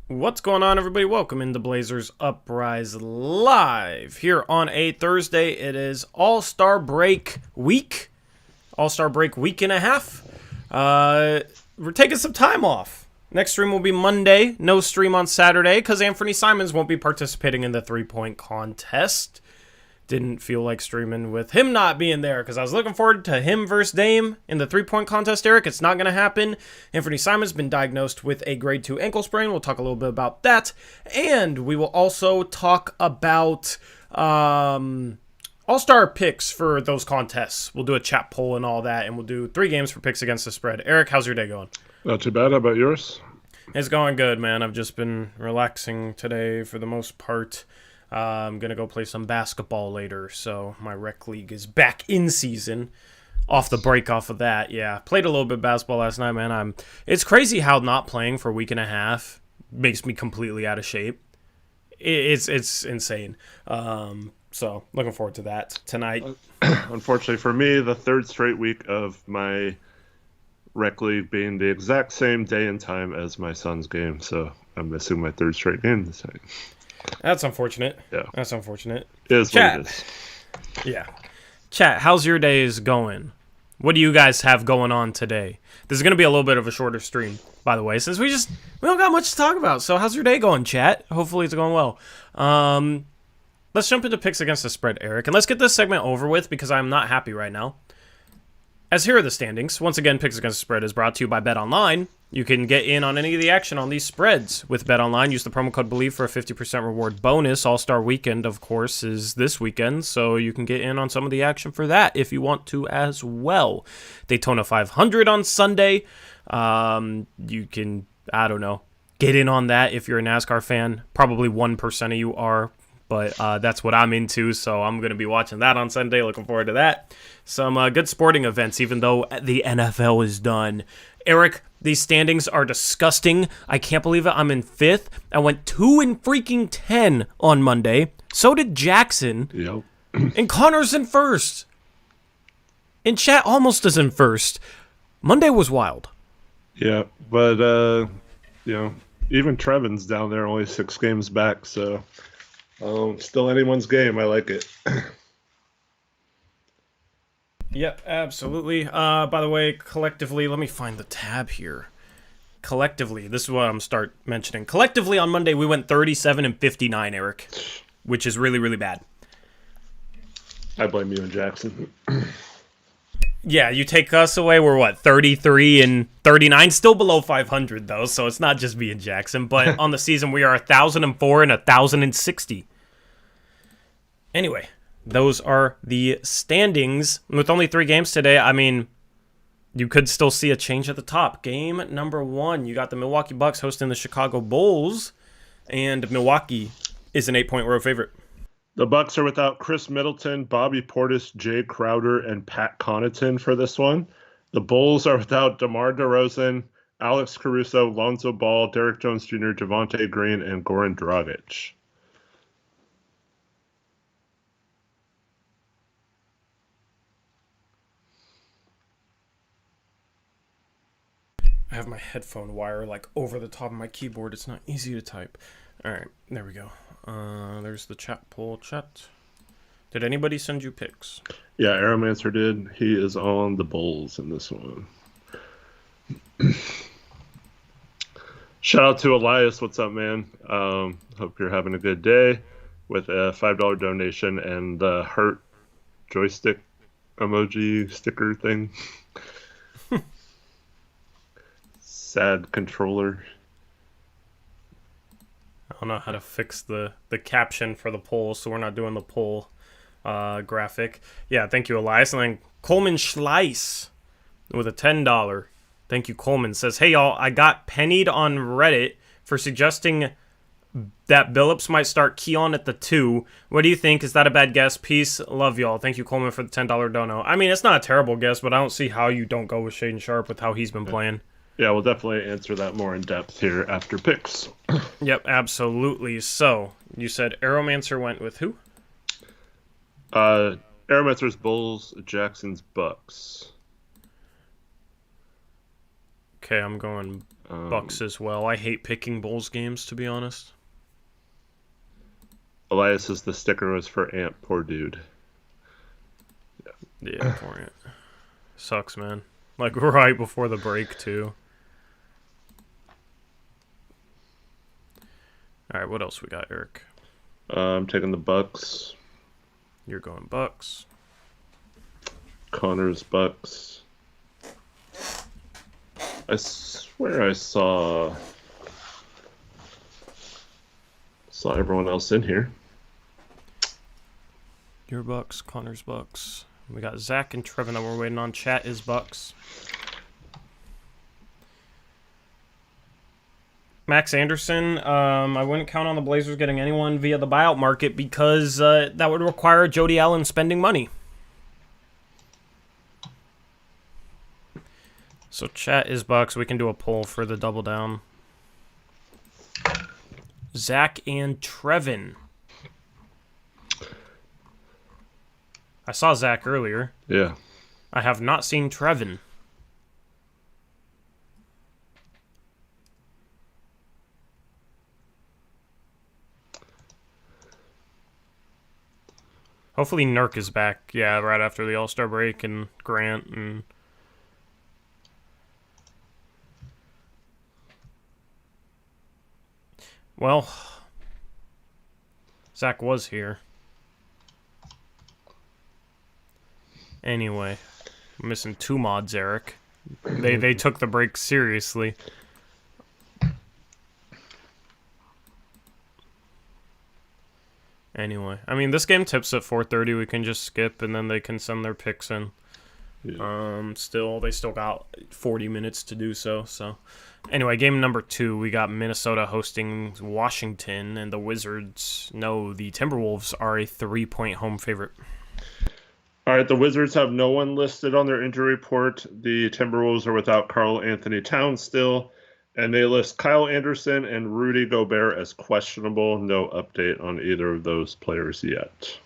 What's going on, everybody? Welcome into Blazers Uprise Live. Here on a Thursday, it is All-Star Break week. All-Star Break week and a half. We're taking some time off. Next stream will be Monday. No stream on Saturday because Anfernee Simons won't be participating in the three-point contest. Didn't feel like streaming with him not being there because I was looking forward to him versus Dame in the three-point contest, Eric. It's not going to happen. Anfernee Simon's been diagnosed with a grade 2 ankle sprain. We'll talk a little bit about that. And we will also talk about all-star picks for those contests. We'll do a chat poll and all that, and we'll do 3 games for picks against the spread. Eric, how's your day going? Not too bad. How about yours? It's going good, man. I've just been relaxing today for the most part. I'm going to go play some basketball later, so my rec league is back in season. Off the break off of that, yeah. Played a little bit of basketball last night, man. It's crazy how not playing for a week and a half makes me completely out of shape. It's insane. So looking forward to that tonight. Unfortunately for me, the third straight week of my rec league being the exact same day and time as my son's game, so I'm missing my third straight game this night. That's unfortunate. Yeah. That's unfortunate. It is Chat. what it is. Yeah. Chat, how's your days going? What do you guys have going on today? This is going to be a little bit of a shorter stream, by the way, since we don't got much to talk about. So how's your day going, chat? Hopefully it's going well. Let's jump into picks against the spread, Eric. And let's get this segment over with because I'm not happy right now. As here are the standings. Once again, picks against the spread is brought to you by BetOnline. You can get in on any of the action on these spreads with BetOnline. Use the promo code BELIEVE for a 50% reward bonus. All-Star Weekend, of course, is this weekend, so you can get in on some of the action for that if you want to as well. Daytona 500 on Sunday. You can, I don't know, get in on that if you're a NASCAR fan. Probably 1% of you are, but that's what I'm into, so I'm going to be watching that on Sunday. Looking forward to that. Some good sporting events, even though the NFL is done. Eric, these standings are disgusting. I can't believe it. I'm in 5th. I went 2-10 on Monday. So did Jackson. Yep. And Connor's in 1st. And chat almost is in 1st. Monday was wild. Yeah, but, even Trevin's down there only 6 games back, so still anyone's game. I like it. Yep, absolutely. By the way, collectively, let me find the tab here. Collectively, this is what I'm start mentioning. Collectively, on Monday, we went 37-59, Eric, which is really, really bad. I blame you and Jackson. Yeah, you take us away, we're what, 33-39? Still below 500, though, so it's not just me and Jackson. But on the season, we are 1,004 and 1,060. Anyway. Those are the standings. With only 3 games today, I mean, you could still see a change at the top. Game number 1, you got the Milwaukee Bucks hosting the Chicago Bulls, and Milwaukee is an 8-point road favorite. The Bucks are without Chris Middleton, Bobby Portis, Jay Crowder, and Pat Connaughton for this one. The Bulls are without DeMar DeRozan, Alex Caruso, Lonzo Ball, Derek Jones Jr., Javonte Green, and Goran Dragic. I have my headphone wire like over the top of my keyboard. It's not easy to type. All right, there we go. There's the chat poll chat. Did anybody send you picks? Yeah, Aeromancer did. He is on the Bulls in this one. Shout out to Elias. What's up, man? Hope you're having a good day with a $5 donation and the heart joystick emoji sticker thing. Sad controller. I don't know how to fix the caption for the poll, so we're not doing the poll graphic. Yeah, thank you, Elias. And then Coleman Schleiss with a $10. Thank you, Coleman. Says, hey, y'all, I got pennied on Reddit for suggesting that Billups might start Keon at the 2. What do you think? Is that a bad guess? Peace. Love y'all. Thank you, Coleman, for the $10 dono. I mean, it's not a terrible guess, but I don't see how you don't go with Shaden Sharp with how he's been playing. Yeah, we'll definitely answer that more in depth here after picks. Yep, absolutely. So, you said Aeromancer went with who? Aeromancer's Bulls, Jackson's Bucks. Okay, I'm going Bucks as well. I hate picking Bulls games, to be honest. Elias says the sticker was for Ant. Poor dude. Yeah, poor Ant. Sucks, man. Like, right before the break, too. Alright, what else we got, Eric? I'm taking the Bucks. You're going Bucks. Connor's Bucks. I swear I saw everyone else in here. Your Bucks, Connor's Bucks. We got Zach and Trevin that we're waiting on. Chat is Bucks. Max Anderson, I wouldn't count on the Blazers getting anyone via the buyout market because that would require Jody Allen spending money. So chat is Bucks. We can do a poll for the double down. Zach and Trevin. I saw Zach earlier. Yeah. I have not seen Trevin. Hopefully Nurk is back. Yeah, right after the All-Star break and Grant and... Well, Zach was here. Anyway, I'm missing 2 mods, Eric. They took the break seriously. Anyway, I mean, this game tips at 4:30. We can just skip, and then they can send their picks in. Yeah. They still got 40 minutes to do so. So, anyway, game number 2, we got Minnesota hosting Washington, and the Wizards. No, the Timberwolves are a 3-point home favorite. All right, the Wizards have no one listed on their injury report. The Timberwolves are without Karl Anthony Towns still. And they list Kyle Anderson and Rudy Gobert as questionable. No update on either of those players yet.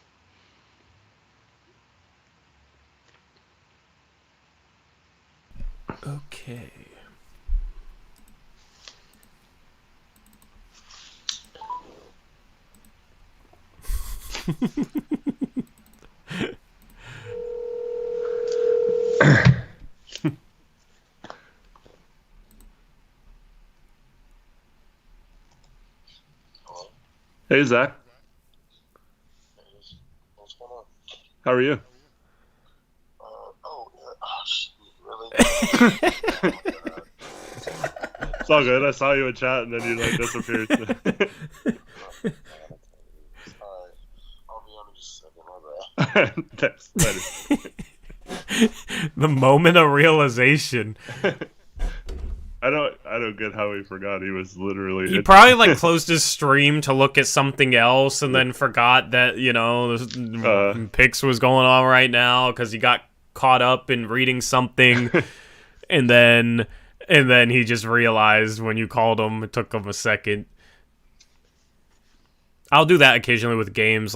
Okay. Hey, Zach. What's going on? How are you? Really? It's all good. I saw you in chat and then you disappeared. Alright, I'll be on in just a second, my bad. Thanks. The moment of realization. I don't get how he forgot. He was literally... He probably closed his stream to look at something else and then forgot that, Pix was going on right now because he got caught up in reading something and then he just realized when you called him. It took him a second. I'll do that occasionally with games.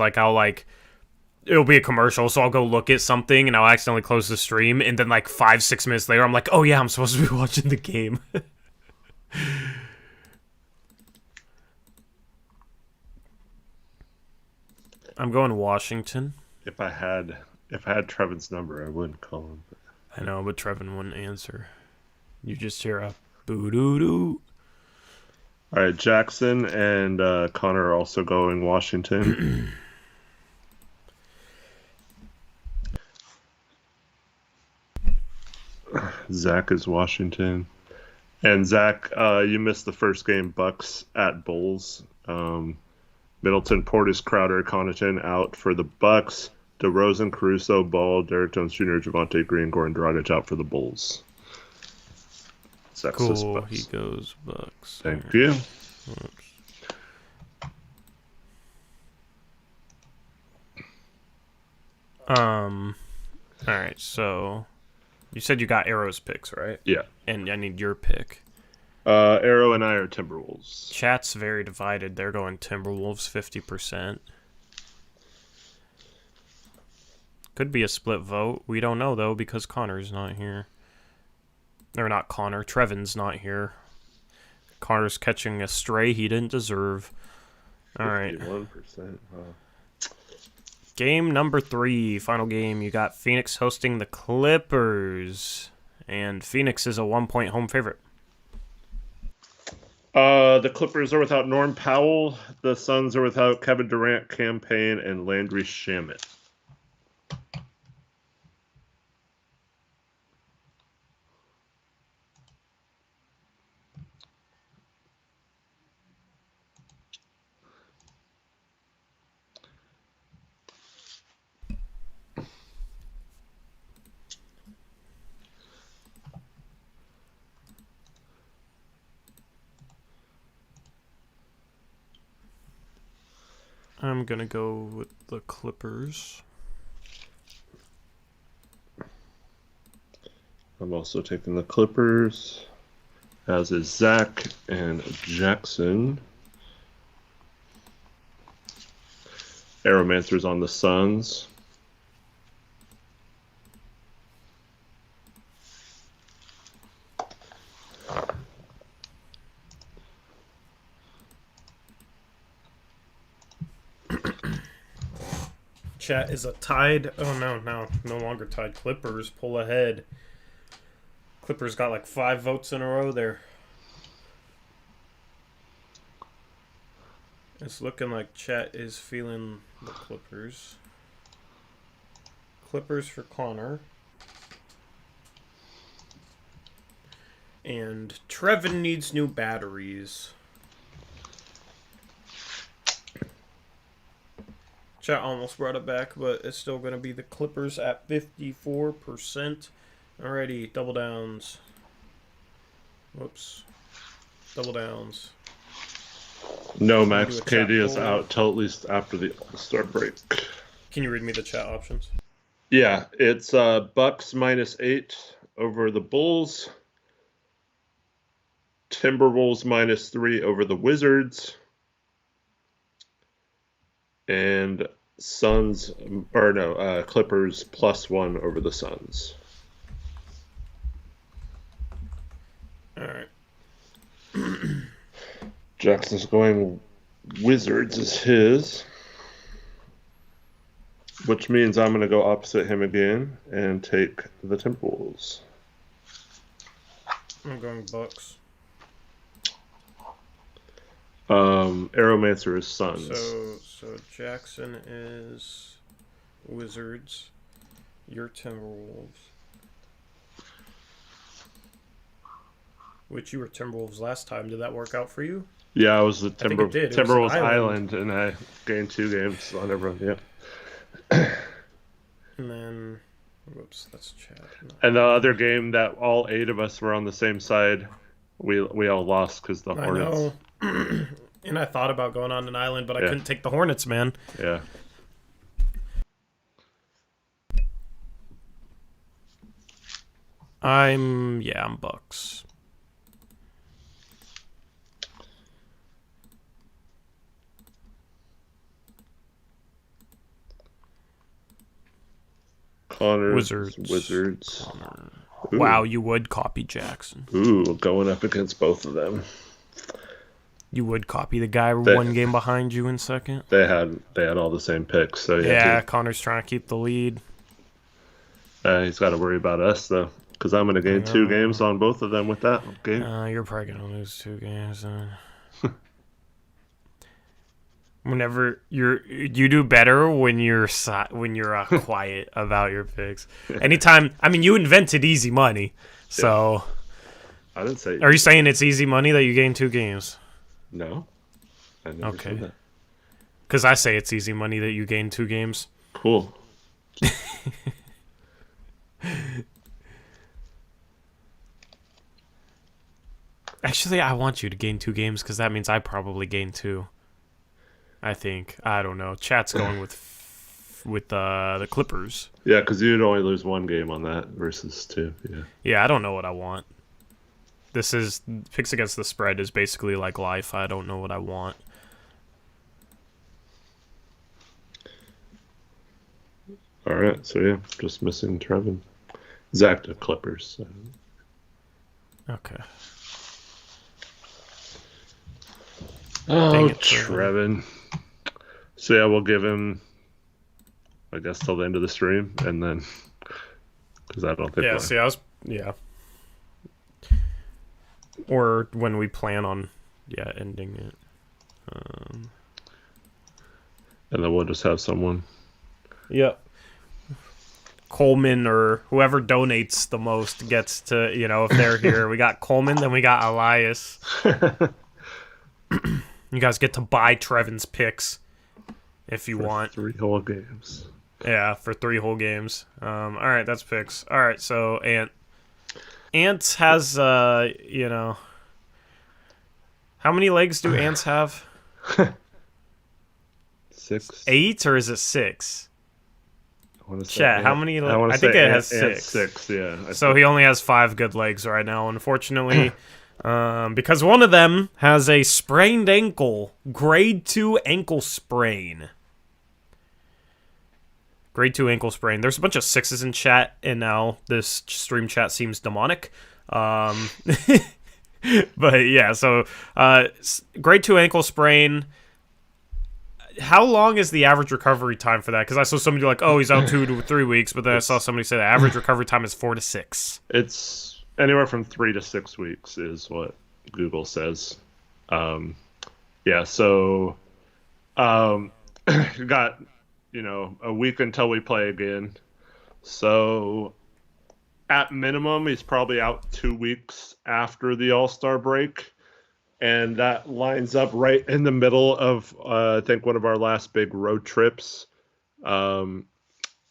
It'll be a commercial, so I'll go look at something and I'll accidentally close the stream, and then 5-6 minutes later I'm like, oh yeah, I'm supposed to be watching the game. I'm going Washington. If I had Trevin's number, I wouldn't call him. I know, but Trevin wouldn't answer. You just hear a boo-doo-doo. All right, Jackson and Connor are also going Washington. Zach is Washington. And Zach, you missed the first game, Bucks at Bulls. Middleton, Portis, Crowder, Connaughton out for the Bucks. DeRozan, Caruso, Ball, Derek Jones Jr., Javonte Green, Goran Dragic out for the Bulls. Zach says Cool, Bucks. he goes Bucks. Thank you. Alright, so you said you got Arrow's picks, right? Yeah. And I need your pick. Arrow and I are Timberwolves. Chat's very divided. They're going Timberwolves 50%. Could be a split vote. We don't know, though, because Connor's not here. Or not Connor. Trevin's not here. Connor's catching a stray he didn't deserve. All right. 51%. Wow. Game number 3, final game. You got Phoenix hosting the Clippers, and Phoenix is a 1-point home favorite. The Clippers are without Norm Powell. The Suns are without Kevin Durant, Cam Payne, and Landry Shamet. I'm gonna go with the Clippers. I'm also taking the Clippers, as is Zach and Jackson. Aeromancer's on the Suns. Chat is a tied. Oh no longer tied. Clippers pull ahead. Clippers got like 5 votes in a row there. It's looking like chat is feeling the Clippers. Clippers for Connor. And Trevin needs new batteries. Chat almost brought it back, but it's still going to be the Clippers at 54%. Alrighty, double downs. Whoops. Double downs. No, Max. KD is out till at least after the All-Star break. Can you read me the chat options? Yeah, it's Bucks -8 over the Bulls. Timberwolves -3 over the Wizards. And Clippers +1 over the Suns. All right. Jackson's going Wizards is his, which means I'm going to go opposite him again and take the Timberwolves. I'm going Bucks. Aeromancer is Suns. So Jackson is Wizards. You're Timberwolves. Which you were Timberwolves last time. Did that work out for you? Yeah, I was the Timberwolves Island, and I gained 2 games on everyone. Yeah. And then, whoops, that's chat. And the other game that all 8 of us were on the same side, we all lost because the Hornets. I know. And I thought about going on an island, but I couldn't take the Hornets, man. Yeah. I'm Bucks. Connor's Wizards. Connor. Wow, you would copy Jackson. Ooh, going up against both of them. You would copy the guy 1 game behind you in second. They had all the same picks, so yeah. Connor's trying to keep the lead. He's got to worry about us though, because I'm going to gain 2 games on both of them with that game. You're probably going to lose 2 games. Whenever you do better when you're quiet about your picks. Anytime, I mean, you invented easy money, so. I didn't say. Are you saying it's easy money that you gain 2 games? No, I never said that. Because I say it's easy money that you gain 2 games. Cool. Actually, I want you to gain 2 games because that means I probably gain 2. I think. I don't know. Chat's going with the Clippers. Yeah, because you'd only lose 1 game on that versus 2. Yeah. Yeah, I don't know what I want. This is picks against the spread is basically like life. I don't know what I want. All right, so yeah, just missing Trevin. Zach to Clippers. So. Okay. Oh, Dang it, Trevin. So yeah, we'll give him, I guess, till the end of the stream, and then because I don't think. Yeah. See, yeah. Or when we plan on, ending it. And then we'll just have someone. Yep. Coleman or whoever donates the most gets to, if they're here. We got Coleman, then we got Elias. You guys get to buy Trevin's picks if you want. 3 whole games. Yeah, for 3 whole games. All right, that's picks. All right, so Ants has, how many legs do ants have? 6. 8 or is it 6? Chat, how many? I think it has 6. 6, yeah. So he only has 5 good legs right now, unfortunately. Because one of them has a sprained ankle. Grade 2 ankle sprain. Grade 2 ankle sprain. There's a bunch of 6s in chat, and now this stream chat seems demonic. But yeah, so grade 2 ankle sprain. How long is the average recovery time for that? Because I saw somebody like, oh, he's out 2 to 3 weeks, but then I saw somebody say the average recovery time is 4 to 6. It's anywhere from 3 to 6 weeks is what Google says. Yeah, so you got, a week until we play again. So at minimum, he's probably out 2 weeks after the All-Star break. And that lines up right in the middle of, I think, one of our last big road trips. A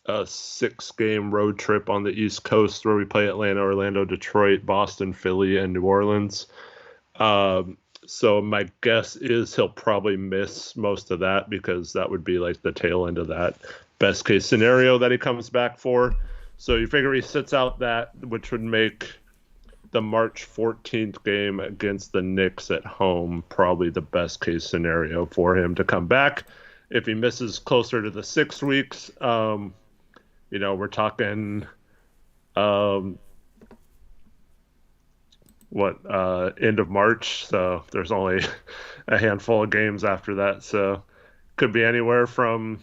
6-game road trip on the East Coast where we play Atlanta, Orlando, Detroit, Boston, Philly, and New Orleans. So my guess is he'll probably miss most of that because that would be like the tail end of that best case scenario that he comes back for. So you figure he sits out that, which would make the March 14th game against the Knicks at home probably the best case scenario for him to come back. If he misses closer to the 6 weeks, we're talking end of March, so there's only a handful of games after that, so could be anywhere from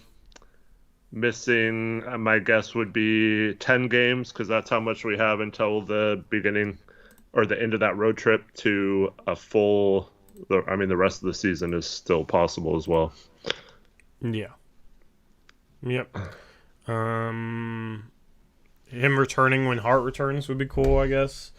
missing, my guess would be 10 games because that's how much we have until the beginning or the end of that road trip, to a full, the rest of the season is still possible as well. Yeah. Yep. Him returning when Hart returns would be cool, I guess.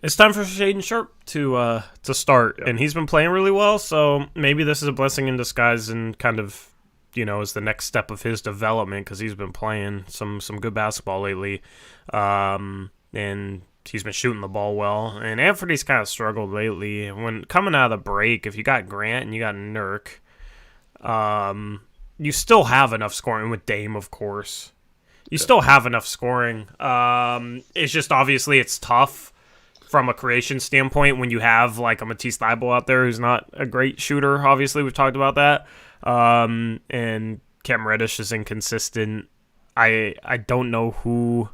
It's time for Shaden Sharp to start, and he's been playing really well, so maybe this is a blessing in disguise and kind of, is the next step of his development because he's been playing some good basketball lately, and he's been shooting the ball well. And Anfernee's kind of struggled lately. When coming out of the break, if you got Grant and you got Nurk, you still have enough scoring with Dame, of course. You still have enough scoring. It's just obviously it's tough from a creation standpoint when you have like a Matisse Thybulle out there who's not a great shooter. Obviously, we've talked about that. And Cam Reddish is inconsistent. I don't know who.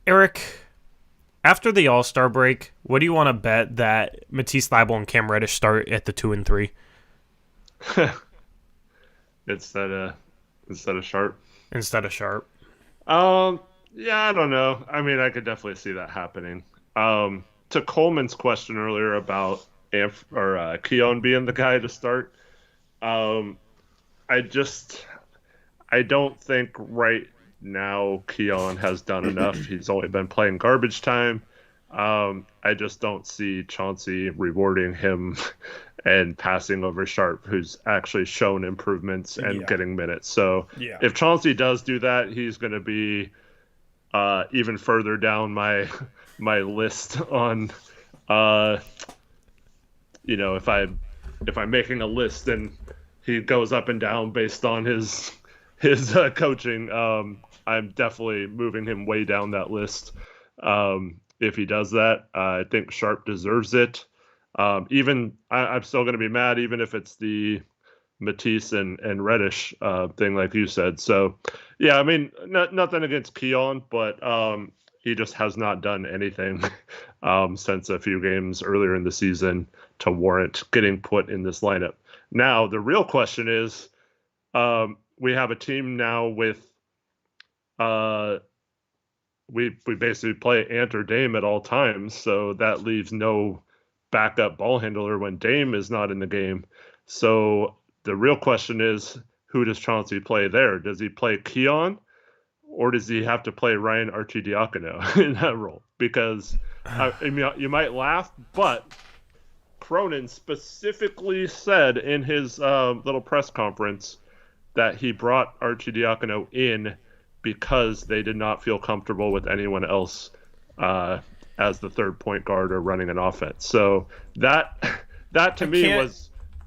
Eric, after the All-Star break, what do you want to bet that Matisse Thybulle and Cam Reddish start at the 2 and 3? Instead of Sharp. Instead of Sharp. Yeah, I don't know. I mean, I could definitely see that happening. To Coleman's question earlier about Keon being the guy to start, I don't think right now Keon has done enough. He's only been playing garbage time. I just don't see Chauncey rewarding him and passing over Sharp, who's actually shown improvements and getting minutes. So if Chauncey does do that, he's going to be even further down my list on, if I'm making a list and he goes up and down based on his coaching, I'm definitely moving him way down that list. If he does that, I think Sharp deserves it. I'm still going to be mad, even if it's the Matisse and Reddish thing, like you said. So, yeah, I mean, nothing against Keon, but he just has not done anything since a few games earlier in the season to warrant getting put in this lineup. Now, the real question is, we have a team now with we basically play Ant or Dame at all times, so that leaves no backup ball handler when Dame is not in the game. So the real question is, who does Chauncey play there? Does he play Keon, or does he have to play Ryan Arcidiacono in that role? Because I mean, you might laugh, but Cronin specifically said in his little press conference that he brought Arcidiacono in because they did not feel comfortable with anyone else as the third point guard or running an offense. So that to me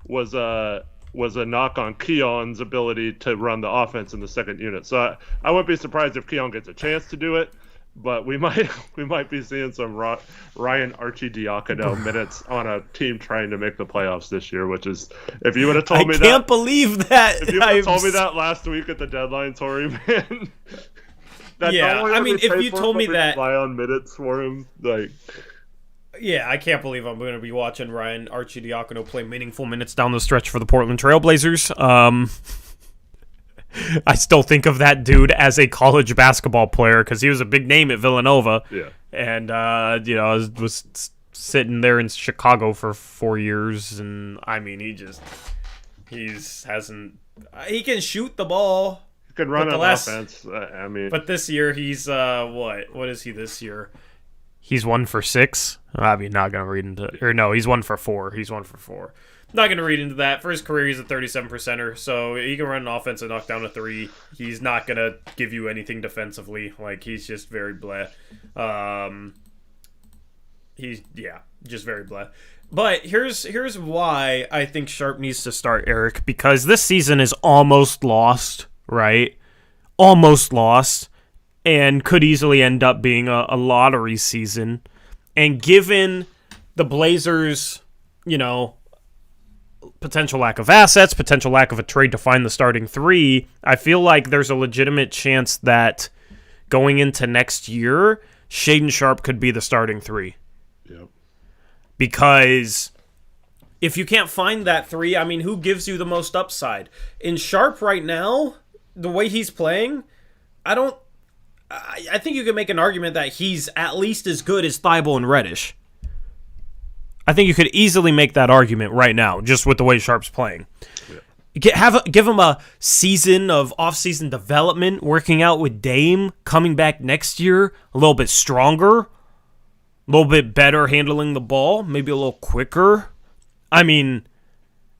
was a knock on Keon's ability to run the offense in the second unit. So I wouldn't be surprised if Keon gets a chance to do it, but we might be seeing some Ryan Arcidiacono minutes on a team trying to make the playoffs this year, which is, if you would have told me that. I can't believe that. If you would have told me that last week at the deadline, Tori, man. Yeah, I mean, if you told me that. Rely on minutes for him, like. Yeah, I can't believe I'm going to be watching Ryan Arcidiacono play meaningful minutes down the stretch for the Portland Trailblazers. I still think of that dude as a college basketball player because he was a big name at Villanova. Yeah. And, was sitting there in Chicago for 4 years. And, I mean, he can shoot the ball. He can run an offense. I mean. But this year, he's, what is he this year? He's 1 for 6. I mean, not going to read into – or no, he's 1 for 4. He's 1 for 4. Not going to read into that. For his career, he's a 37%er, so he can run an offense and knock down a 3. He's not going to give you anything defensively. Like, he's just very bleh. Just very bleh. But here's why I think Sharp needs to start Eric, because this season is almost lost, right? Almost lost. And could easily end up being a lottery season. And given the Blazers, potential lack of assets, potential lack of a trade to find the starting 3, I feel like there's a legitimate chance that going into next year, Shaedon Sharpe could be the starting 3. Yep. Because if you can't find that 3, I mean, who gives you the most upside? In Sharpe right now, the way he's playing, I think you can make an argument that he's at least as good as Thibault and Reddish. I think you could easily make that argument right now, just with the way Sharpe's playing. Yeah. Give him a season of off-season development, working out with Dame, coming back next year a little bit stronger, a little bit better handling the ball, maybe a little quicker. I mean,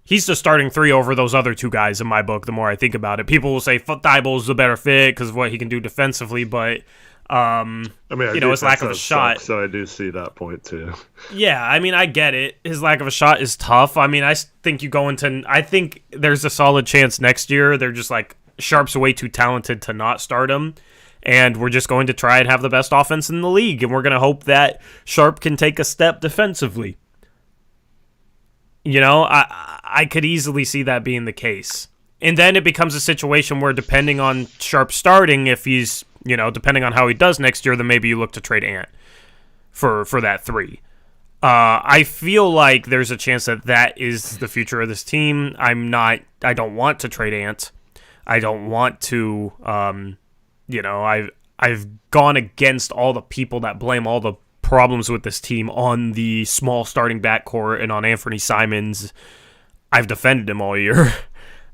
he's the starting 3 over those other 2 guys in my book, the more I think about it. People will say Thibault's the better fit because of what he can do defensively, but his lack of a shot. So I do see that point too. Yeah, I mean, I get it. His lack of a shot is tough. I mean, I think I think there's a solid chance next year they're just like, Sharpe's way too talented to not start him, and we're just going to try and have the best offense in the league, and we're going to hope that Sharpe can take a step defensively. I could easily see that being the case. And then it becomes a situation where, depending on Sharpe starting, if he's, depending on how he does next year, then maybe you look to trade Ant for that 3. I feel like there's a chance that is the future of this team. I don't want to trade Ant. I don't want to, I've gone against all the people that blame all the problems with this team on the small starting backcourt and on Anfernee Simons. I've defended him all year.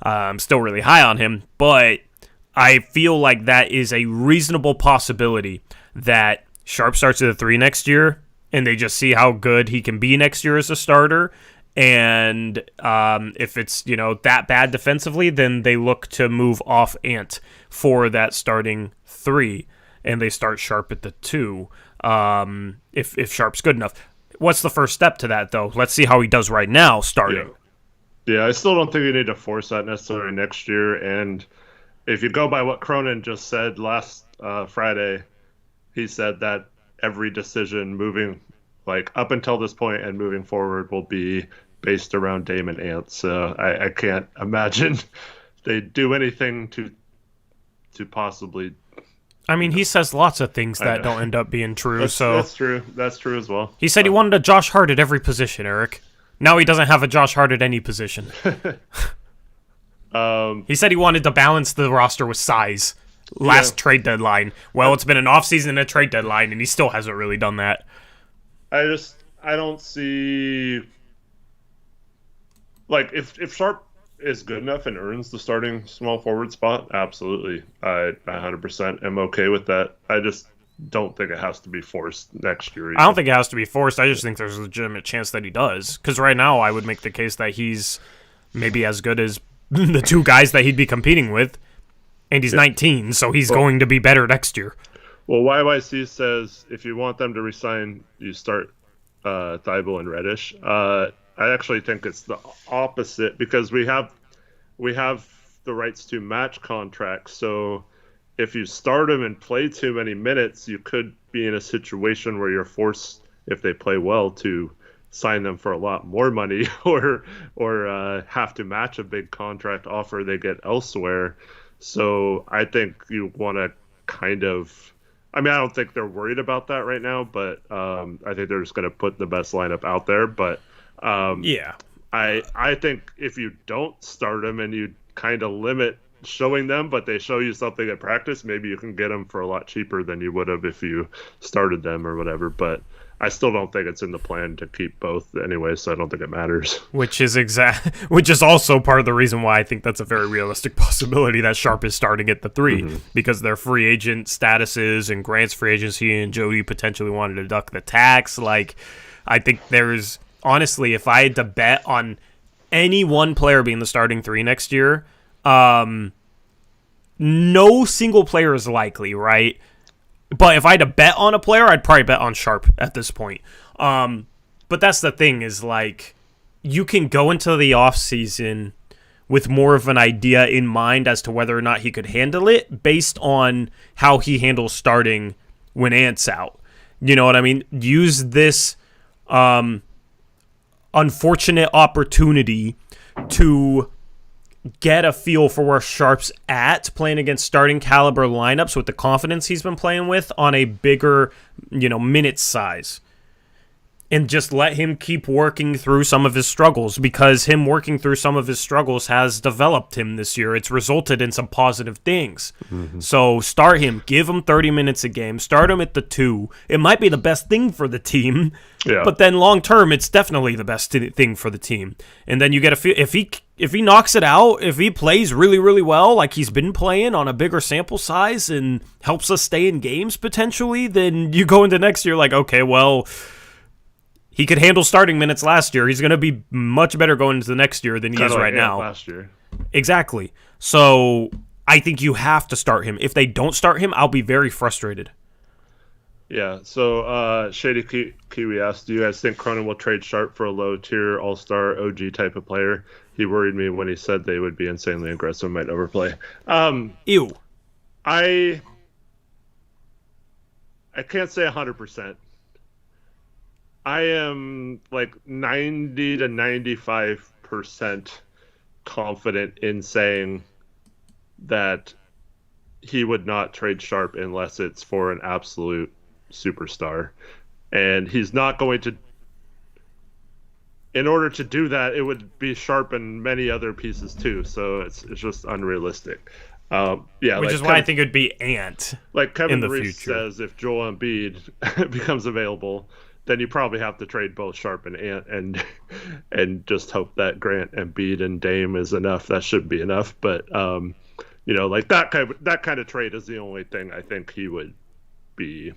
I'm still really high on him, but I feel like that is a reasonable possibility that Sharpe starts at the 3 next year, and they just see how good he can be next year as a starter. And if it's that bad defensively, then they look to move off Ant for that starting 3, and they start Sharpe at the 2. If Sharpe's good enough. What's the first step to that, though? Let's see how he does right now starting. Yeah, I still don't think you need to force that necessarily next year. And if you go by what Cronin just said last Friday, he said that every decision moving, like up until this point and moving forward, will be based around Dame and Ant. So I can't imagine they do anything to possibly I mean, he says lots of things that don't end up being true. That's true. That's true as well. He said he wanted a Josh Hart at every position, Eric. Now he doesn't have a Josh Hart at any position. He said he wanted to balance the roster with size. Last trade deadline. Well, it's been an offseason and a trade deadline, and he still hasn't really done that. I don't see, like, if Sharp is good enough and earns the starting small forward spot, absolutely. I 100% am okay with that. I just don't think it has to be forced next year either. I don't think it has to be forced. I just think there's a legitimate chance that he does. Because right now, I would make the case that he's maybe as good as the two guys that he'd be competing with. And he's 19, so he's going to be better next year. Well, YYC says if you want them to resign, you start Thibault and Reddish. I actually think it's the opposite because we have the rights to match contracts. So if you start them and play too many minutes, you could be in a situation where you're forced, if they play well, to sign them for a lot more money or have to match a big contract offer they get elsewhere. So I think you want to kind of, I mean, I don't think they're worried about that right now, but I think they're just going to put the best lineup out there. But I think if you don't start them and you kind of limit showing them, but they show you something at practice, maybe you can get them for a lot cheaper than you would have if you started them or whatever. But I still don't think it's in the plan to keep both anyway, so I don't think it matters. Which is also part of the reason why I think that's a very realistic possibility that Sharp is starting at the 3, because their free agent statuses and Grant's free agency and Jody potentially wanted to deduct the tax. Like, I think there's, honestly, if I had to bet on any one player being the starting 3 next year, no single player is likely, right? But if I had to bet on a player, I'd probably bet on Sharp at this point. But that's the thing is, like, you can go into the offseason with more of an idea in mind as to whether or not he could handle it based on how he handles starting when Ant's out. You know what I mean? Use this unfortunate opportunity to get a feel for where Sharp's at playing against starting caliber lineups with the confidence he's been playing with on a bigger, minute size. And just let him keep working through some of his struggles, because him working through some of his struggles has developed him this year. It's resulted in some positive things. So start him. Give him 30 minutes a game. Start him at the 2. It might be the best thing for the team, but then long term, it's definitely the best thing for the team. And then you get a feel, if he knocks it out, if he plays really, really well, like he's been playing on a bigger sample size and helps us stay in games potentially, then you go into next year like, okay, well, he could handle starting minutes last year. He's going to be much better going into the next year than he is right now. Last year. Exactly. So I think you have to start him. If they don't start him, I'll be very frustrated. Yeah. So Shady Kiwi asked, do you guys think Cronin will trade Sharp for a low-tier all-star OG type of player? He worried me when he said they would be insanely aggressive and might overplay. Ew. I can't say 100%. I am like 90 to 95% confident in saying that he would not trade Sharp unless it's for an absolute superstar. And he's not going to. In order to do that, it would be Sharp and many other pieces too. So it's just unrealistic. Which is why I think it would be Ant. Like Kevin Reese says, if Joel Embiid becomes available, then you probably have to trade both Sharp and Ant and just hope that Grant, Embiid, and Dame is enough. That should be enough. But like that kind of trade is the only thing I think he would be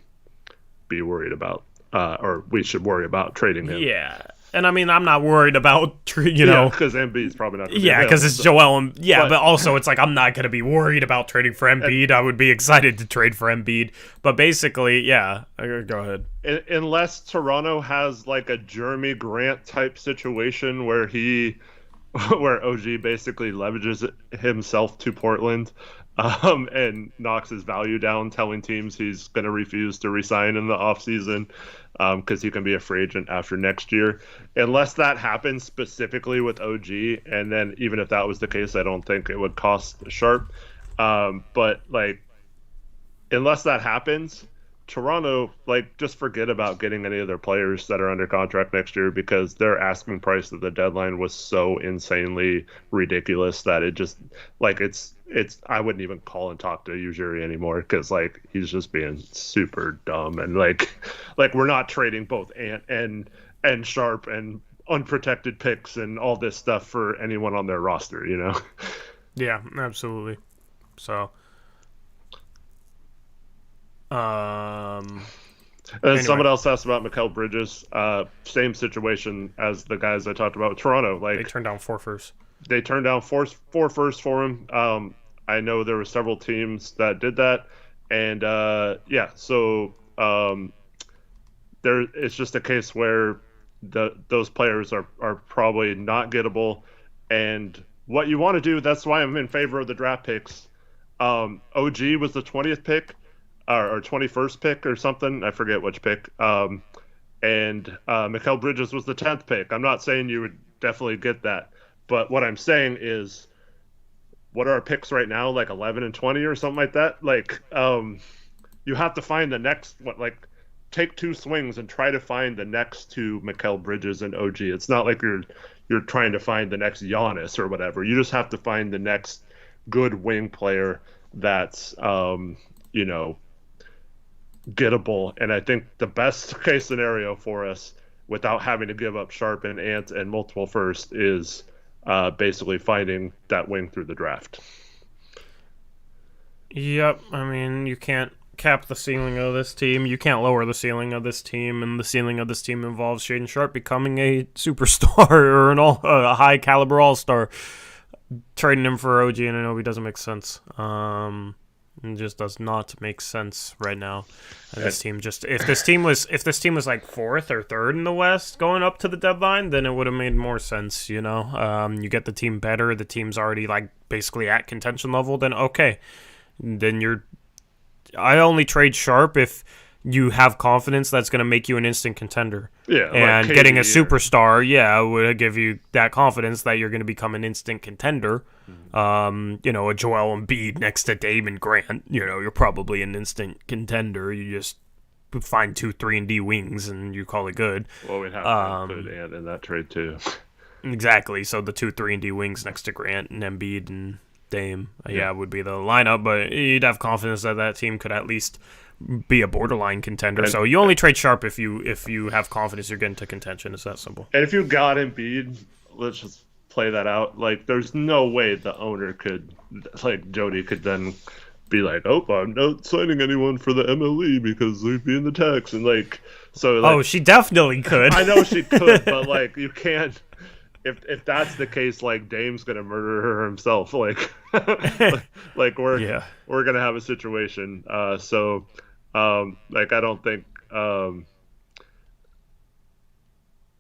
worried about, or we should worry about trading him. Yeah. And I mean, I'm not worried about, because Embiid's probably not going to be because it's Joel. But also it's like I'm not going to be worried about trading for Embiid. I would be excited to trade for Embiid. But basically, go ahead. Unless Toronto has like a Jeremy Grant type situation where OG basically leverages himself to Portland and knocks his value down, telling teams he's going to refuse to resign in the offseason because he can be a free agent after next year. Unless that happens specifically with OG, and then even if that was the case, I don't think it would cost Sharp. But like unless that happens, Toronto, like, just forget about getting any of their players that are under contract next year because their asking price at the deadline was so insanely ridiculous that it just, like, it's I wouldn't even call and talk to Ujiri anymore because, like, he's just being super dumb and like we're not trading both Ant and Sharp and unprotected picks and all this stuff for anyone on their roster, you know? Yeah, absolutely. So, And anyway. someone else asked about Mikal Bridges. Same situation as the guys I talked about with Toronto. Like they turned down 4 firsts. They turned down four firsts for him. I know there were several teams that did that, and yeah, so there it's just a case where those players are probably not gettable, and what you want to do. That's why I'm in favor of the draft picks. OG was the 20th pick or 21st pick or something. I forget which pick. And Mikal Bridges was the 10th pick. I'm not saying you would definitely get that, but what I'm saying is, what are our picks right now? Like 11 and 20 or something like that. Like, you have to find the next take 2 swings and try to find the next 2 Mikal Bridges and OG. It's not like you're trying to find the next Giannis or whatever. You just have to find the next good wing player that's gettable. And I think the best case scenario for us, without having to give up Sharp and Ant and multiple first, is basically finding that wing through the draft. Yep, I mean, you can't cap the ceiling of this team. You can't lower the ceiling of this team, and the ceiling of this team involves Shaedon Sharp becoming a superstar or a high caliber all-star. Trading him for OG and Anunoby doesn't make sense. It just does not make sense right now. And this team if this team was like 4th or 3rd in the West going up to the deadline, then it would have made more sense, you know. You get the team better, the team's already like basically at contention level, then okay. Then I only trade Sharp if you have confidence that's going to make you an instant contender. Yeah, and like getting a superstar, would give you that confidence that you're going to become an instant contender. A Joel Embiid next to Damon Grant, you're probably an instant contender. You just find 2 3-and-D wings and you call it good. Well, we'd have to put Ant in that trade too. Exactly. So the 2 3-and-D wings next to Grant and Embiid and Dame, would be the lineup. But you'd have confidence that team could at least be a borderline contender. So you only trade Sharp if you have confidence you're getting to contention. It's that simple. And if you got Embiid, let's just play that out. Like, there's no way the owner could, like, Jody could then be like, oh, I'm not signing anyone for the MLE because they'd be in the tax. And, like, so, like, oh, she definitely could. I know she could, but, like, you can't. If that's the case, like, Dame's gonna murder her himself. Like, like we're gonna have a situation. Like, I don't think.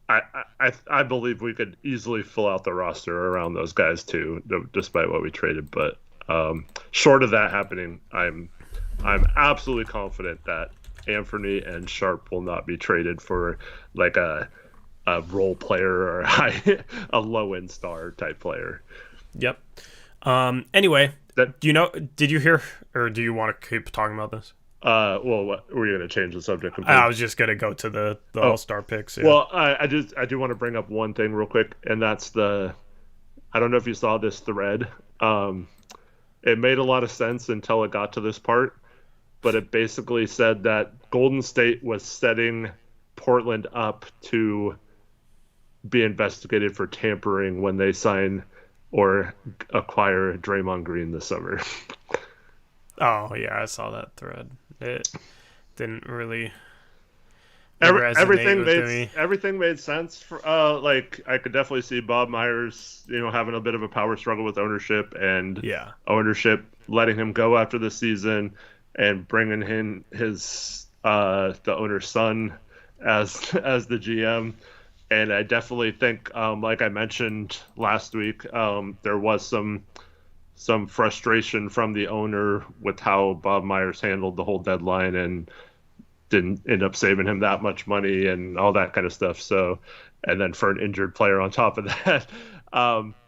I believe we could easily fill out the roster around those guys too, despite what we traded. But short of that happening, I'm absolutely confident that Anfernee and Sharp will not be traded for like a role player or a low end star type player. Yep. Anyway, did you hear, or do you want to keep talking about this? Well, what, were you going to change the subject completely? I was just going to go to the all-star picks. Yeah. Well, I do want to bring up one thing real quick, and that's I don't know if you saw this thread. It made a lot of sense until it got to this part, but it basically said that Golden State was setting Portland up to be investigated for tampering when they sign or acquire Draymond Green this summer. Oh, yeah, I saw that thread. It didn't really everything made sense. Like, I could definitely see Bob Myers, having a bit of a power struggle with ownership, and ownership letting him go after the season and bringing in his the owner's son as the GM. And I definitely think, like I mentioned last week, there was some frustration from the owner with how Bob Myers handled the whole deadline and didn't end up saving him that much money and all that kind of stuff. So, and then for an injured player on top of that.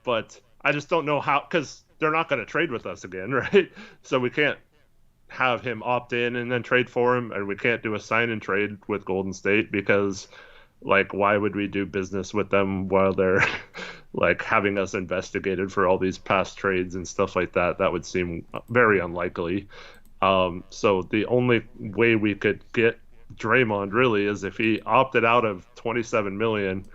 But I just don't know how, because they're not going to trade with us again, right? So we can't have him opt in and then trade for him, and we can't do a sign and trade with Golden State because, like, why would we do business with them while they're like having us investigated for all these past trades and stuff like that? That would seem very unlikely. So the only way we could get Draymond really is if he opted out of 27 million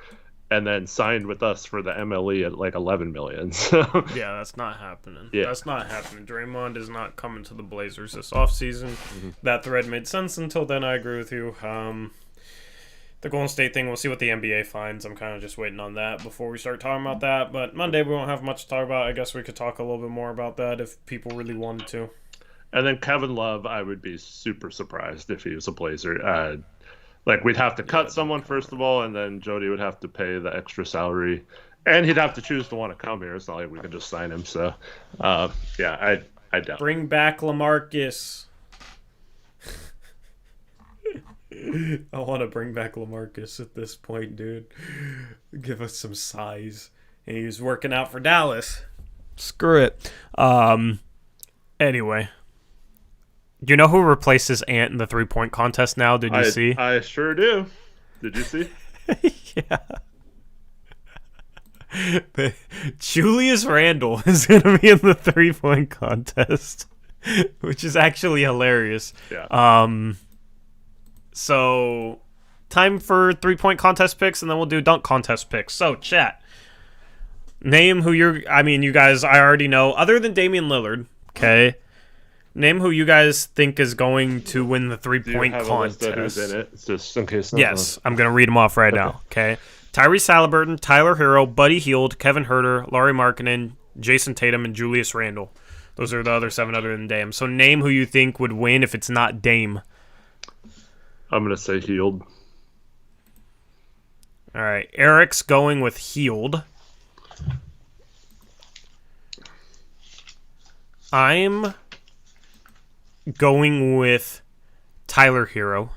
and then signed with us for the MLE at like 11 million. So Yeah, that's not happening. Yeah. That's not happening. Draymond is not coming to the Blazers this offseason. That thread made sense until then. I agree with you. The Golden State thing, we'll see what the NBA finds. I'm kind of just waiting on that before we start talking about that. But Monday we won't have much to talk about. I guess we could talk a little bit more about that if people really wanted to. And then Kevin Love, I would be super surprised if he was a Blazer. Like, we'd have to cut someone, first of all, and then Jody would have to pay the extra salary. And he'd have to choose to want to come here. It's not like we could just sign him. So, yeah, I doubt. Bring back LaMarcus. I want to bring back LaMarcus at this point, dude. Give us some size. And he was working out for Dallas. Screw it. Anyway. Do you know who replaces Ant in the three-point contest now? Did you see? I sure do. Did you see? Yeah. Julius Randle is going to be in the three-point contest, which is actually hilarious. Yeah. So, time for three-point contest picks, and then we'll do dunk contest picks. So, chat. Name who you guys, I already know. Other than Damian Lillard, okay? Name who you guys think is going to win the three-point contest. Do you have a list of who's in it? It's just in case. Yes, I'm going to read them off right now, okay? Tyrese Halliburton, Tyler Hero, Buddy Hield, Kevin Huerter, Lauri Markkanen, Jason Tatum, and Julius Randle. Those are the other 7 other than Dame. So name who you think would win if it's not Dame. I'm going to say Hield. All right, Eric's going with Hield. I'm going with Tyler Hero.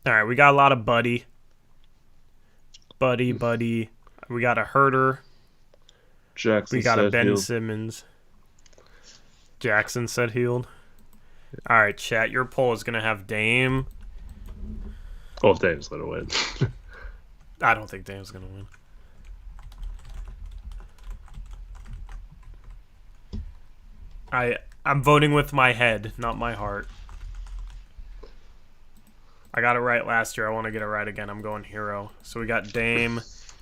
All right, we got a lot of Buddy. We got a Herder. Jackson. We got a Ben Hield. Simmons. Jackson said Hield. All right, chat. Your poll is going to have Dame. Oh, Dame's going to win. I don't think Dame's going to win. I'm voting with my head, not my heart. I got it right last year. I want to get it right again. I'm going Hero. So we got Dame.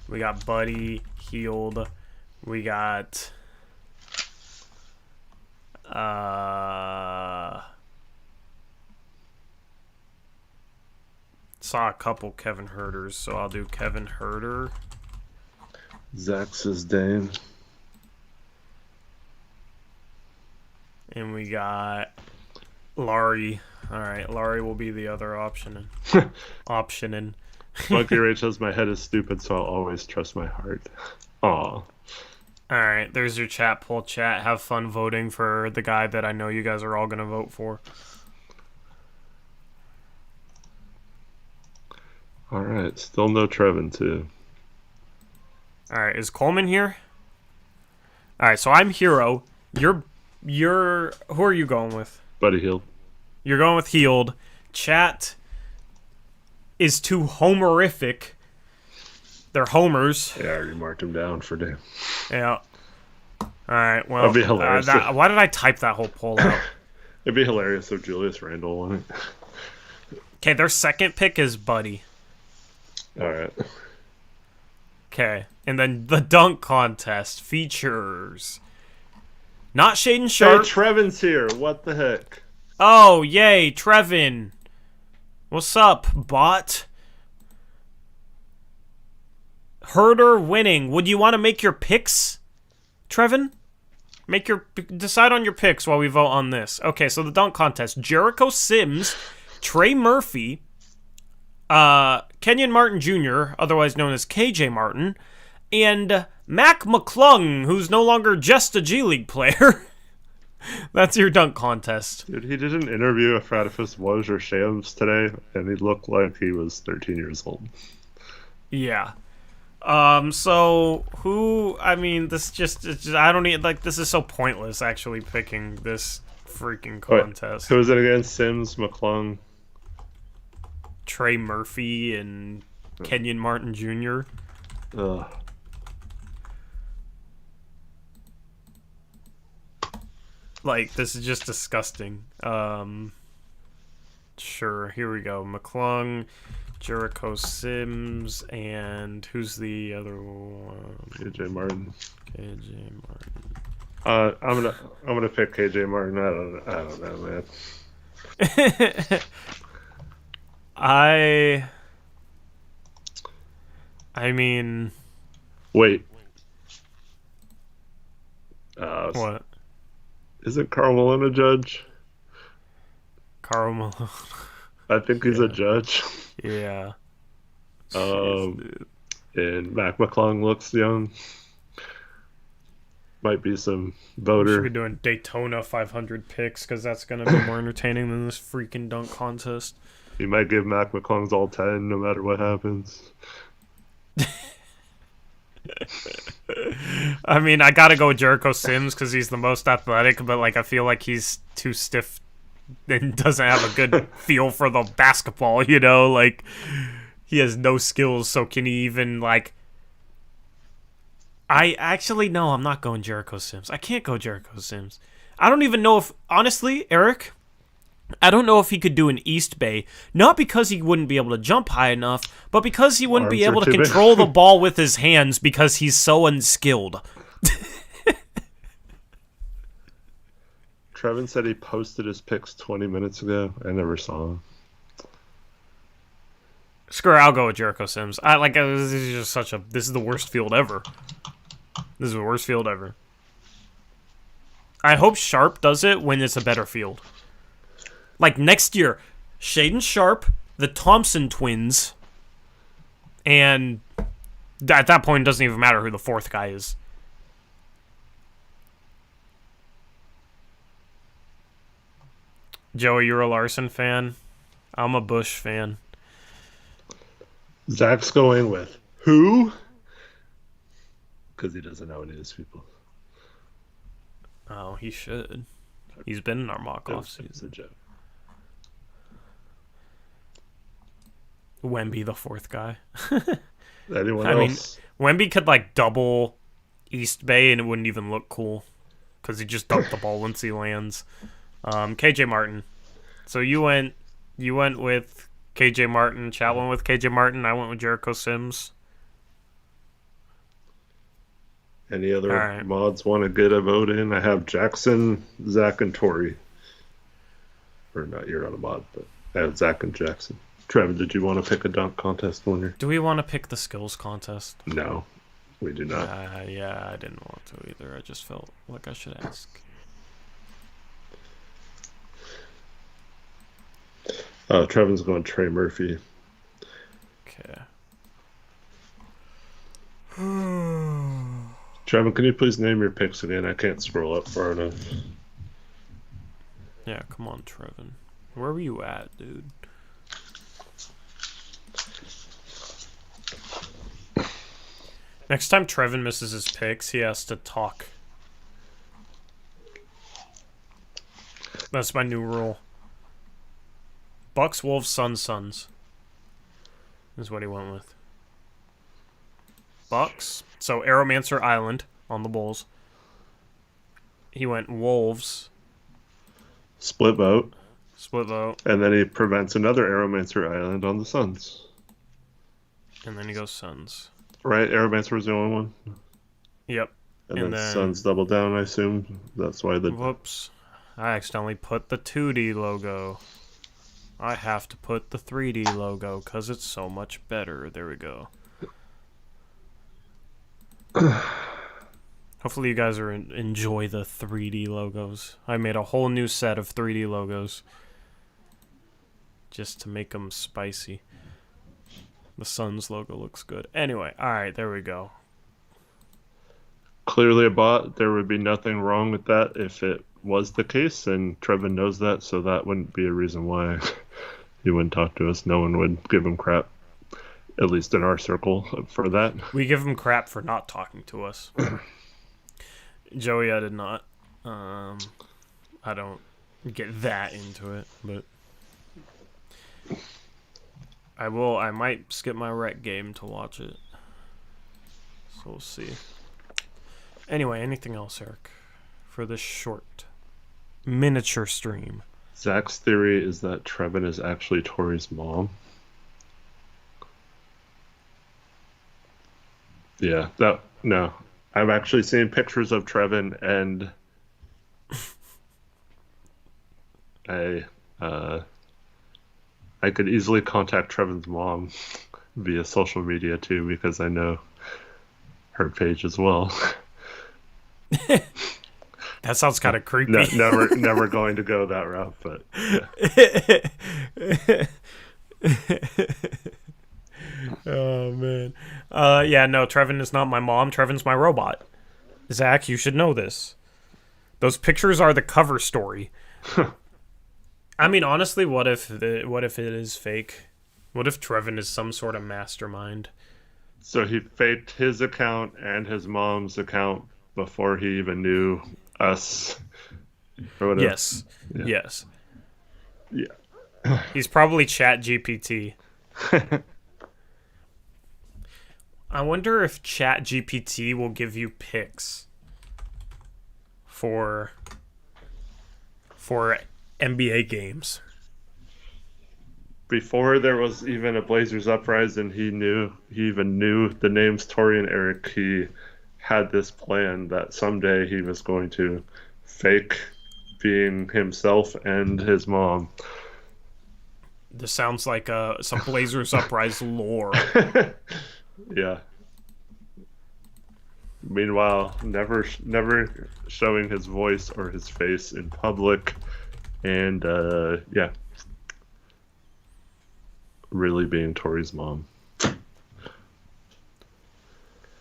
We got Buddy. Hield. We got... saw a couple Kevin Huerters, so I'll do Kevin Huerter. Zach says Dame. And we got Lauri. All right, Lauri will be the other option. Monkey Rage says my head is stupid, so I'll always trust my heart. Aw. All right, there's your chat poll. Chat, have fun voting for the guy that I know you guys are all going to vote for. All right, still no Trevin, too. All right, is Coleman here? All right, so I'm Hero. You're who are you going with? Buddy Hield. You're going with Hield. Chat is too homerific. They're homers. Yeah, I already marked him down for Dame. Yeah. All right, well, That'd be hilarious. Why did I type that whole poll out? It'd be hilarious if Julius Randle won it. Okay, their second pick is Buddy. All right. Okay, and then the dunk contest features not Shaden Sharp. Hey, Trevin's here. What the heck? Oh, yay, Trevin. What's up, bot? Herder winning. Would you want to make your picks, Trevin? Decide on your picks while we vote on this. Okay, so the dunk contest. Jericho Sims, Trey Murphy, Kenyon Martin Jr., otherwise known as KJ Martin, and Mac McClung, who's no longer just a G League player. That's your dunk contest. Dude, he did an interview with Radifus Woj or Shams today, and he looked like he was 13 years old. Yeah. So who? I mean, it's just I don't need like this is so pointless. Actually, picking this freaking contest. Who was it again? Sims, McClung. Trey Murphy and Kenyon Martin Jr. Ugh. Like, this is just disgusting. Sure, here we go. McClung, Jericho Sims, and who's the other one? KJ Martin. KJ Martin. I'm gonna pick KJ Martin. I don't know, man. I mean, wait. what? Isn't Karl Malone a judge? Karl Malone. I think he's a judge. Yeah. And Mac McClung looks young. Might be some voter. Should be doing Daytona 500 picks because that's gonna be more entertaining than this freaking dunk contest. You might give Mac McClung's all 10 no matter what happens. I mean, I gotta go with Jericho Sims because he's the most athletic, but like I feel like he's too stiff and doesn't have a good feel for the basketball, you know? Like, he has no skills, so can he even, like... No, I'm not going Jericho Sims. I can't go Jericho Sims. I don't even know if... Honestly, Eric, I don't know if he could do an East Bay, not because he wouldn't be able to jump high enough, but because he wouldn't be able to control the ball with his hands because he's so unskilled. Trevin said he posted his picks 20 minutes ago. I never saw him. Screw it, I'll go with Jericho Sims. This is just such a... This is the worst field ever. This is the worst field ever. I hope Sharp does it when it's a better field. Like, next year, Shaden Sharp, the Thompson twins, and at that point, it doesn't even matter who the fourth guy is. Joey, you're a Larson fan? I'm a Bush fan. Zach's going with who? Because he doesn't know any of these people. Oh, he should. He's been in our mock-off season. It's a joke. Wemby, the fourth guy. Anyone I else? mean, Wemby could, like, double East Bay and it wouldn't even look cool. Because he just dunked the ball once he lands. KJ Martin. So you went with KJ Martin. Chat went with KJ Martin. I went with Jericho Sims. Any other mods want to get a vote in? I have Jackson, Zach, and Tori. Or not, you're not a mod, but I have Zach and Jackson. Trevor, did you want to pick a dunk contest winner? Do we want to pick the skills contest? No, we do not. Yeah, I didn't want to either. I just felt like I should ask. Trevin's going Trey Murphy. Okay. Trevin, can you please name your picks again? I can't scroll up far enough. Yeah, come on, Trevin. Where were you at, dude? Next time Trevin misses his picks, he has to talk. That's my new rule. Bucks, Wolves, Suns. Is what he went with. Bucks. So Aeromancer Island on the Bulls. He went Wolves. Split vote. And then he prevents another Aeromancer Island on the Suns. And then he goes Suns. Right? Aeromancer was the only one? Yep. And then Suns double down, I assume. That's why the... Whoops. I accidentally put the 2D logo. I have to put the 3D logo because it's so much better. There we go. Hopefully you guys enjoy the 3D logos. I made a whole new set of 3D logos just to make them spicy. The Suns logo looks good. Anyway, alright, there we go. Clearly a bot. There would be nothing wrong with that if it was the case, and Trevin knows that, so that wouldn't be a reason why he wouldn't talk to us. No one would give him crap. at least in our circle, for that. We give him crap for not talking to us. Joey, I did not. I don't get that into it, but I will. I might skip my rec game to watch it. So we'll see. Anyway, anything else, Eric, for this short miniature stream? Zach's theory is that Trevin is actually Tori's mom. Yeah, no. I've actually seen pictures of Trevin, and I could easily contact Trevin's mom via social media too, because I know her page as well. That sounds kind of creepy. Never going to go that route, but yeah. Oh man. Yeah, no, Trevin is not my mom. Trevin's my robot. Zach, you should know this. Those pictures are the cover story. I mean, honestly, what if it is fake? What if Trevin is some sort of mastermind? So he faked his account and his mom's account before he even knew us. Or whatever. Yes. Yeah. Yes. Yeah. He's probably Chat GPT. I wonder if Chat GPT will give you picks for NBA games. Before there was even a Blazers Uprise and he even knew the names Tori and Eric, he had this plan that someday he was going to fake being himself and his mom. This sounds like some Blazers Uprise lore. Yeah. Meanwhile, never showing his voice or his face in public, and yeah, really being Tori's mom.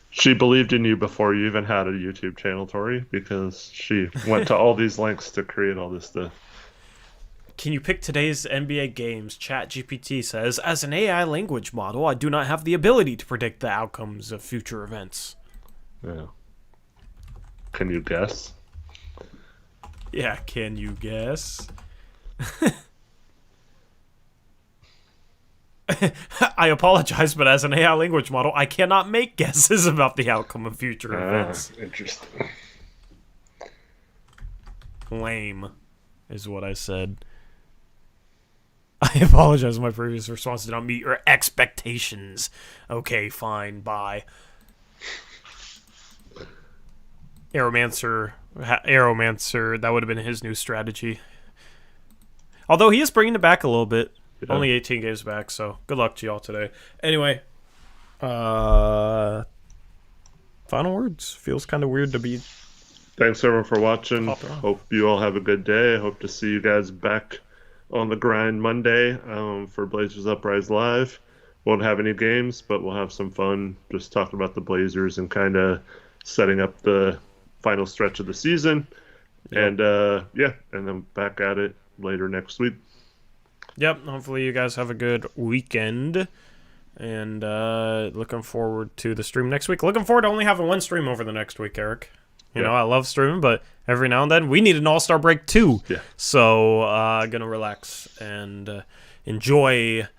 She believed in you before you even had a YouTube channel, Tori, because she went to all these lengths to create all this stuff. Can you pick today's NBA games? ChatGPT says, as an AI language model, I do not have the ability to predict the outcomes of future events. Yeah. Can you guess? Yeah, can you guess? I apologize, but as an AI language model, I cannot make guesses about the outcome of future events. Interesting. Lame, is what I said. I apologize. My previous response did not meet your expectations. Okay, fine, bye. Aeromancer, that would have been his new strategy. Although he is bringing it back a little bit. Yeah. Only 18 games back, so good luck to y'all today. Anyway, final words. Feels kind of weird to be... Thanks, everyone, for watching. Hope you all have a good day. I hope to see you guys back on the grind Monday for Blazers Uprise Live. Won't have any games, but we'll have some fun just talking about the Blazers and kind of setting up the final stretch of the season. Yep. And yeah, and then back at it later next week. Yep, hopefully you guys have a good weekend. And looking forward to the stream next week. Looking forward to only having one stream over the next week, Eric. You know, I love streaming, but every now and then we need an all-star break too. Yeah. So gonna relax and enjoy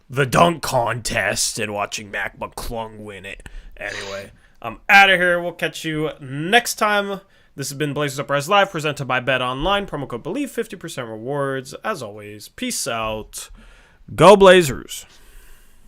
the dunk contest and watching Mac McClung win it. Anyway, I'm out of here. We'll catch you next time. This has been Blazers Uprise Live, presented by Bet Online. Promo code BELIEVE, 50% rewards. As always, peace out. Go Blazers.